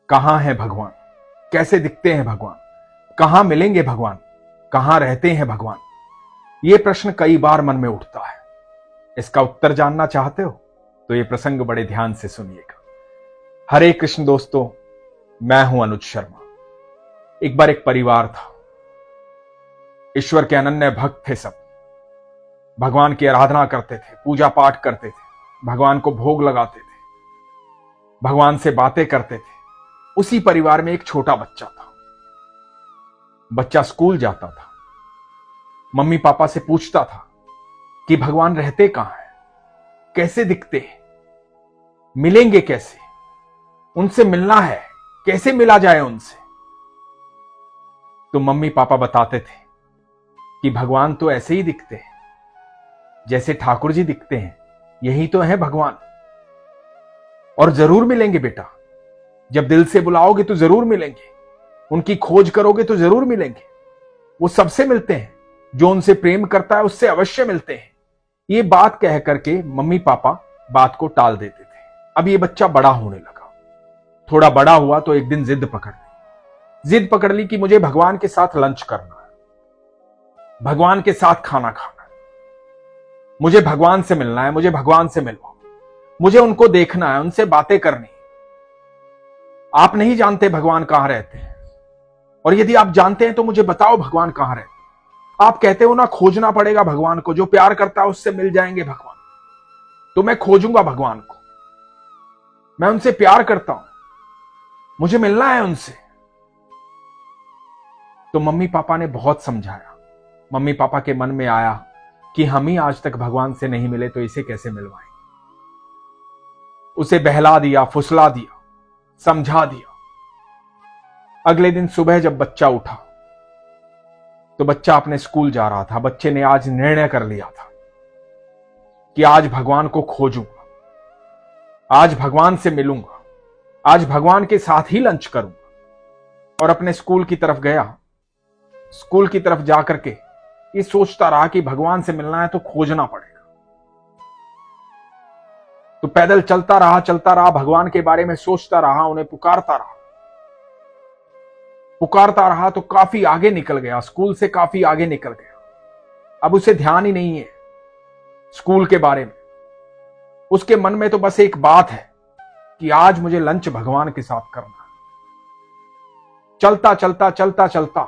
कहां है भगवान? कैसे दिखते हैं भगवान? कहां मिलेंगे भगवान? कहां रहते हैं भगवान? ये प्रश्न कई बार मन में उठता है। इसका उत्तर जानना चाहते हो तो ये प्रसंग बड़े ध्यान से सुनिएगा। हरे कृष्ण दोस्तों, मैं हूं अनुज शर्मा। एक बार एक परिवार था। ईश्वर के अनन्य भक्त थे सब। भगवान की आराधना करते थे, पूजा पाठ करते थे, भगवान को भोग लगाते थे, भगवान से बातें करते थे। उसी परिवार में एक छोटा बच्चा था। बच्चा स्कूल जाता था। मम्मी पापा से पूछता था कि भगवान रहते कहां हैं, कैसे दिखते हैं, मिलेंगे कैसे, उनसे मिलना है, कैसे मिला जाए उनसे। तो मम्मी पापा बताते थे कि भगवान तो ऐसे ही दिखते हैं जैसे ठाकुर जी दिखते हैं, यही तो है भगवान। और जरूर मिलेंगे बेटा, जब दिल से बुलाओगे तो जरूर मिलेंगे, उनकी खोज करोगे तो जरूर मिलेंगे। वो सबसे मिलते हैं, जो उनसे प्रेम करता है उससे अवश्य मिलते हैं। ये बात कह करके मम्मी पापा बात को टाल देते थे। अब ये बच्चा बड़ा होने लगा। थोड़ा बड़ा हुआ तो एक दिन जिद पकड़ ली कि मुझे भगवान के साथ लंच करना है, भगवान के साथ खाना खाना है, मुझे भगवान से मिलना है, मुझे भगवान से मिलवाओ, मुझे उनको देखना है, उनसे बातें करनी। आप नहीं जानते भगवान कहां रहते हैं, और यदि आप जानते हैं तो मुझे बताओ भगवान कहां रहते हैं। आप कहते हो ना खोजना पड़ेगा भगवान को, जो प्यार करता है उससे मिल जाएंगे भगवान। तो मैं खोजूंगा भगवान को, मैं उनसे प्यार करता हूं, मुझे मिलना है उनसे। तो मम्मी पापा ने बहुत समझाया। मम्मी पापा के मन में आया कि हम ही आज तक भगवान से नहीं मिले तो इसे कैसे मिलवाएं। उसे बहला दिया, फुसला दिया, समझा दिया। अगले दिन सुबह जब बच्चा उठा तो बच्चा अपने स्कूल जा रहा था। बच्चे ने आज निर्णय कर लिया था कि आज भगवान को खोजूंगा, आज भगवान से मिलूंगा, आज भगवान के साथ ही लंच करूंगा। और अपने स्कूल की तरफ गया। स्कूल की तरफ जाकर के ये सोचता रहा कि भगवान से मिलना है तो खोजना पड़ेगा। तो पैदल चलता रहा, भगवान के बारे में सोचता रहा, उन्हें पुकारता रहा तो काफी आगे निकल गया, स्कूल से काफी आगे निकल गया। अब उसे ध्यान ही नहीं है स्कूल के बारे में। उसके मन में तो बस एक बात है कि आज मुझे लंच भगवान के साथ करना है। चलता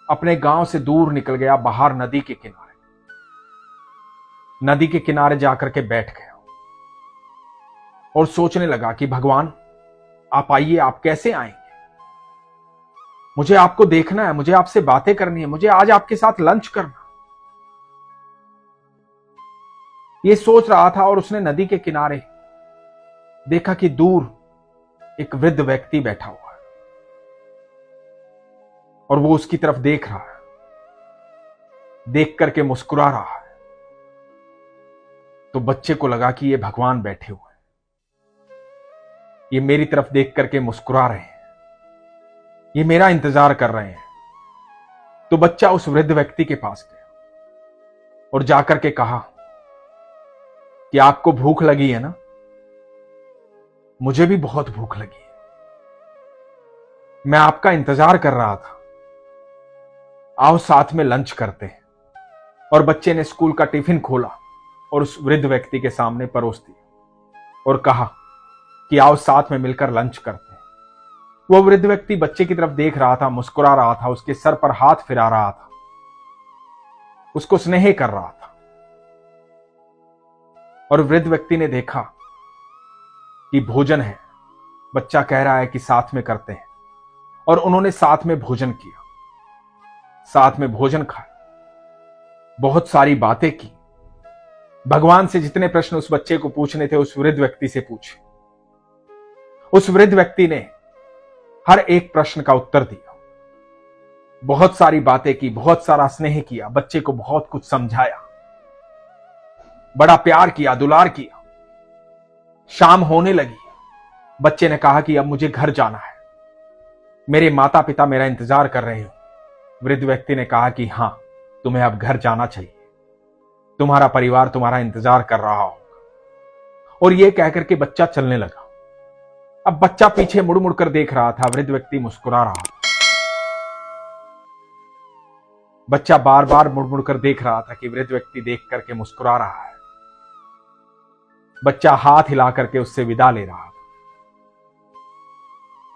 अपने गांव से दूर निकल गया, बाहर नदी के किनारे जाकर के बैठ गया और सोचने लगा कि भगवान आप आइए, आप कैसे आएंगे, मुझे आपको देखना है, मुझे आपसे बातें करनी है, मुझे आज आपके साथ लंच करना। ये सोच रहा था और उसने नदी के किनारे देखा कि दूर एक वृद्ध व्यक्ति बैठा हुआ है और वो उसकी तरफ देख रहा है, देख करके मुस्कुरा रहा है। तो बच्चे को लगा कि ये भगवान बैठे हुए हैं, ये मेरी तरफ देख करके मुस्कुरा रहे हैं, ये मेरा इंतजार कर रहे हैं। तो बच्चा उस वृद्ध व्यक्ति के पास गया और जाकर के कहा कि आपको भूख लगी है ना? मुझे भी बहुत भूख लगी है, मैं आपका इंतजार कर रहा था, आओ साथ में लंच करते हैं। और बच्चे ने स्कूल का टिफिन खोला और उस वृद्ध व्यक्ति के सामने परोस दिया और कहा कि आओ साथ में मिलकर लंच करते हैं। वो वृद्ध व्यक्ति बच्चे की तरफ देख रहा था, मुस्कुरा रहा था, उसके सर पर हाथ फिरा रहा था, उसको स्नेह कर रहा था। और वृद्ध व्यक्ति ने देखा कि भोजन है, बच्चा कह रहा है कि साथ में करते हैं, और उन्होंने साथ में भोजन किया, साथ में भोजन खाया, बहुत सारी बातें की। भगवान से जितने प्रश्न उस बच्चे को पूछने थे उस वृद्ध व्यक्ति से पूछे। उस वृद्ध व्यक्ति ने हर एक प्रश्न का उत्तर दिया, बहुत सारी बातें की, बहुत सारा स्नेह किया, बच्चे को बहुत कुछ समझाया, बड़ा प्यार किया, दुलार किया। शाम होने लगी। बच्चे ने कहा कि अब मुझे घर जाना है, मेरे माता पिता मेरा इंतजार कर रहे हो। वृद्ध व्यक्ति ने कहा कि हां, तुम्हें अब घर जाना चाहिए, तुम्हारा परिवार तुम्हारा इंतजार कर रहा होगा। और यह कहकर के बच्चा चलने लगा। अब बच्चा पीछे मुड़ मुड़ कर देख रहा था, वृद्ध व्यक्ति मुस्कुरा रहा था। बच्चा बार बार मुड़ मुड़ कर देख रहा था कि वृद्ध व्यक्ति देख करके मुस्कुरा रहा है। बच्चा हाथ हिला करके उससे विदा ले रहा था।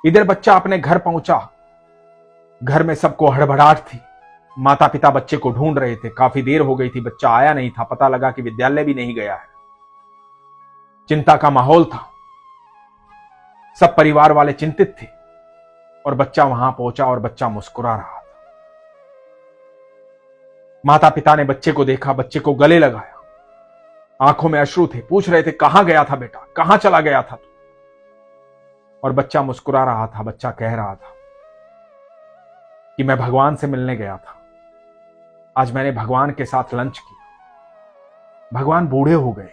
इधर बच्चा अपने घर पहुंचा। घर में सबको हड़बड़ाहट थी। माता पिता बच्चे को ढूंढ रहे थे। काफी देर हो गई थी, बच्चा आया नहीं था। पता लगा कि विद्यालय भी नहीं गया है। चिंता का माहौल था। सब परिवार वाले चिंतित थे और बच्चा वहां पहुंचा और बच्चा मुस्कुरा रहा था। माता पिता ने बच्चे को देखा, बच्चे को गले लगाया। आंखों में अश्रु थे। पूछ रहे थे, कहां गया था बेटा, कहां चला गया था तू? और बच्चा मुस्कुरा रहा था। बच्चा कह रहा था कि मैं भगवान से मिलने गया था। आज मैंने भगवान के साथ लंच किया। भगवान बूढ़े हो गए।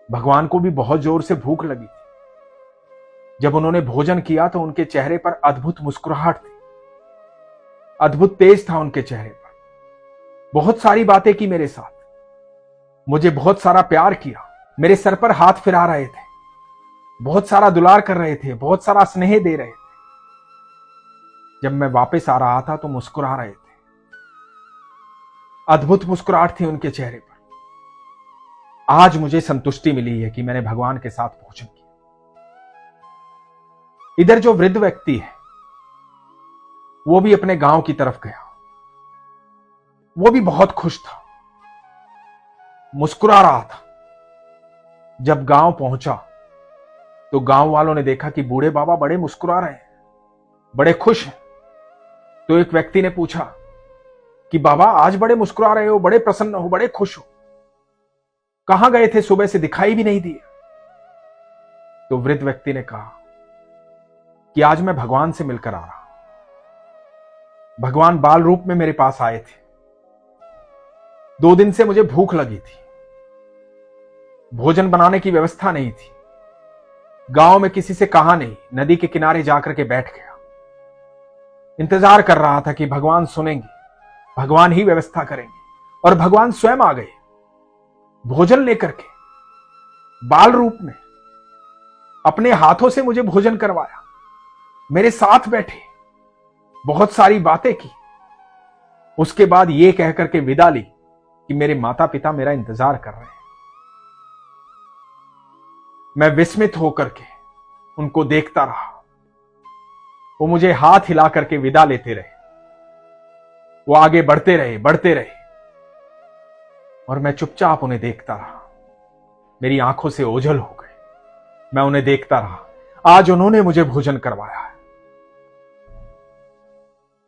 भगवान को भी बहुत जोर से भूख लगी थी। जब उन्होंने भोजन किया तो उनके चेहरे पर अद्भुत मुस्कुराहट थी। अद्भुत तेज था उनके चेहरे पर। बहुत सारी बातें की मेरे साथ। मुझे बहुत सारा प्यार किया। मेरे सर पर हाथ फिरा रहे थे। बहुत सारा दुलार कर रहे थे। बहुत सारा स्नेह दे रहे थे। जब मैं वापस आ रहा था तो मुस्कुरा रहे थे। अद्भुत मुस्कुराहट थी उनके चेहरे पर। आज मुझे संतुष्टि मिली है कि मैंने भगवान के साथ भोजन किया। इधर जो वृद्ध व्यक्ति है वो भी अपने गांव की तरफ गया। वो भी बहुत खुश था, मुस्कुरा रहा था। जब गांव पहुंचा तो गांव वालों ने देखा कि बूढ़े बाबा बड़े मुस्कुरा रहे हैं, बड़े खुश हैं। तो एक व्यक्ति ने पूछा कि बाबा आज बड़े मुस्कुरा रहे हो, बड़े प्रसन्न हो, बड़े खुश हो, कहां गए थे, सुबह से दिखाई भी नहीं दिए? तो वृद्ध व्यक्ति ने कहा कि आज मैं भगवान से मिलकर आ रहा। भगवान बाल रूप में मेरे पास आए थे। 2 दिन से मुझे भूख लगी थी। भोजन बनाने की व्यवस्था नहीं थी। गांव में किसी से कहा नहीं। नदी के किनारे जाकर के बैठ गया। इंतजार कर रहा था कि भगवान सुनेंगे, भगवान ही व्यवस्था करेंगे। और भगवान स्वयं आ गए, भोजन लेकर के, बाल रूप में। अपने हाथों से मुझे भोजन करवाया, मेरे साथ बैठे, बहुत सारी बातें की। उसके बाद यह कहकर के विदा ली कि मेरे माता पिता मेरा इंतजार कर रहे हैं। मैं विस्मित होकर के उनको देखता रहा। वो मुझे हाथ हिला करके विदा लेते रहे। वो आगे बढ़ते रहे, बढ़ते रहे, और मैं चुपचाप उन्हें देखता रहा। मेरी आंखों से ओझल हो गए। मैं उन्हें देखता रहा। आज उन्होंने मुझे भोजन करवाया है।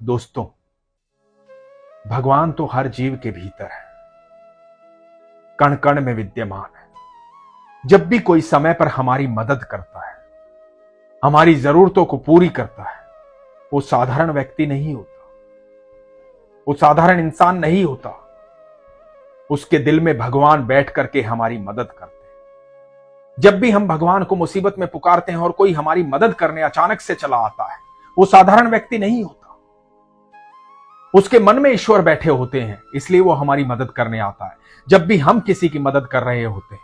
दोस्तों, भगवान तो हर जीव के भीतर है, कण कण में विद्यमान है। जब भी कोई समय पर हमारी मदद करता है, हमारी जरूरतों को पूरी करता है, वो साधारण व्यक्ति नहीं होता, वो साधारण इंसान नहीं होता। उसके दिल में भगवान बैठ करके हमारी मदद करते हैं। जब भी हम भगवान को मुसीबत में पुकारते हैं और कोई हमारी मदद करने अचानक से चला आता है, वो साधारण व्यक्ति नहीं होता। उसके मन में ईश्वर बैठे होते हैं, इसलिए वो हमारी मदद करने आता है। जब भी हम किसी की मदद कर रहे होते हैं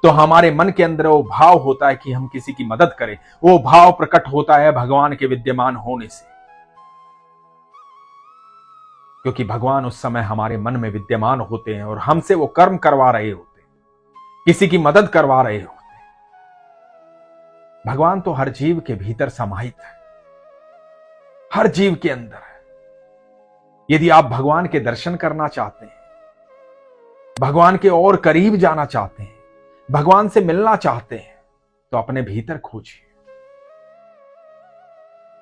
तो हमारे मन के अंदर वो भाव होता है कि हम किसी की मदद करें। वो भाव प्रकट होता है भगवान के विद्यमान होने से, क्योंकि भगवान उस समय हमारे मन में विद्यमान होते हैं और हमसे वो कर्म करवा रहे होते हैं, किसी की मदद करवा रहे होते हैं। भगवान तो हर जीव के भीतर समाहित है, हर जीव के अंदर है। यदि आप भगवान के दर्शन करना चाहते हैं, भगवान के और करीब जाना चाहते हैं, भगवान से मिलना चाहते हैं, तो अपने भीतर खोजिए।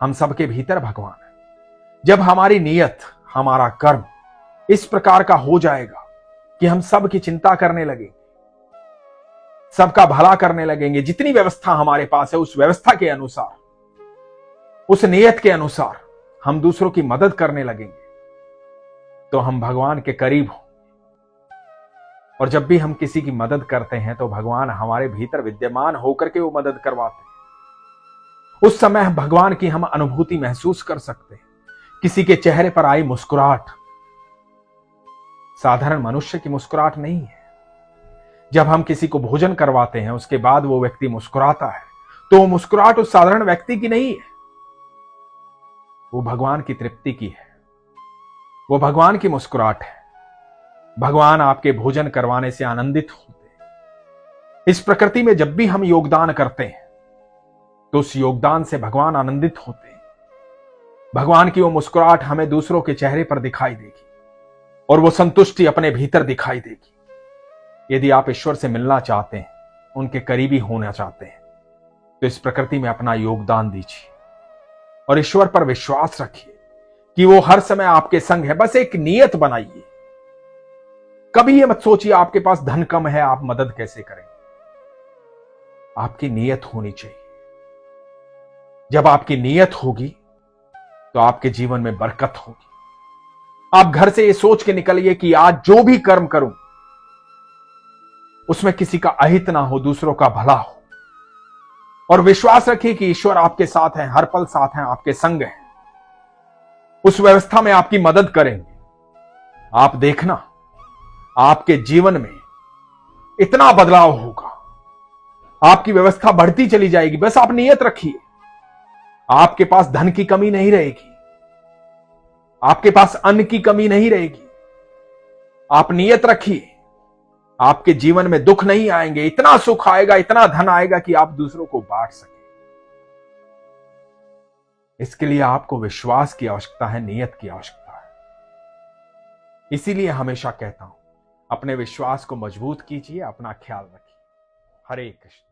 हम सबके भीतर भगवान है। जब हमारी नीयत, हमारा कर्म इस प्रकार का हो जाएगा कि हम सबकी चिंता करने लगेंगे, सबका भला करने लगेंगे, जितनी व्यवस्था हमारे पास है उस व्यवस्था के अनुसार, उस नियत के अनुसार हम दूसरों की मदद करने लगेंगे, तो हम भगवान के करीब हों। और जब भी हम किसी की मदद करते हैं तो भगवान हमारे भीतर विद्यमान होकर के वो मदद करवाते हैं। उस समय भगवान की हम अनुभूति महसूस कर सकते हैं। किसी के चेहरे पर आई मुस्कुराहट साधारण मनुष्य की मुस्कुराहट नहीं है। जब हम किसी को भोजन करवाते हैं, उसके बाद वो व्यक्ति मुस्कुराता है, तो वो मुस्कुराहट उस साधारण व्यक्ति की नहीं है, वो भगवान की तृप्ति की है, वो भगवान की मुस्कुराहट है। भगवान आपके भोजन करवाने से आनंदित होते हैं। इस प्रकृति में जब भी हम योगदान करते हैं तो उस योगदान से भगवान आनंदित होते हैं। भगवान की वो मुस्कुराहट हमें दूसरों के चेहरे पर दिखाई देगी और वो संतुष्टि अपने भीतर दिखाई देगी। यदि आप ईश्वर से मिलना चाहते हैं, उनके करीबी होना चाहते हैं, तो इस प्रकृति में अपना योगदान दीजिए और ईश्वर पर विश्वास रखिए कि वो हर समय आपके संग है। बस एक नियत बनाइए। कभी ये मत सोचिए आपके पास धन कम है, आप मदद कैसे करेंगे। आपकी नियत होनी चाहिए। जब आपकी नियत होगी तो आपके जीवन में बरकत होगी। आप घर से ये सोच के निकलिए कि आज जो भी कर्म करूं उसमें किसी का अहित ना हो, दूसरों का भला हो। और विश्वास रखिए कि ईश्वर आपके साथ हैं, हर पल साथ हैं, आपके संग हैं। उस व्यवस्था में आपकी मदद करेंगे। आप देखना आपके जीवन में इतना बदलाव होगा, आपकी व्यवस्था बढ़ती चली जाएगी। बस आप नियत रखिए। आपके पास धन की कमी नहीं रहेगी, आपके पास अन्न की कमी नहीं रहेगी। आप नियत रखिए, आपके जीवन में दुख नहीं आएंगे। इतना सुख आएगा, इतना धन आएगा कि आप दूसरों को बांट सके। इसके लिए आपको विश्वास की आवश्यकता है, नियत की आवश्यकता है। इसीलिए हमेशा कहता हूं, अपने विश्वास को मजबूत कीजिए, अपना ख्याल रखिए। हरे कृष्ण।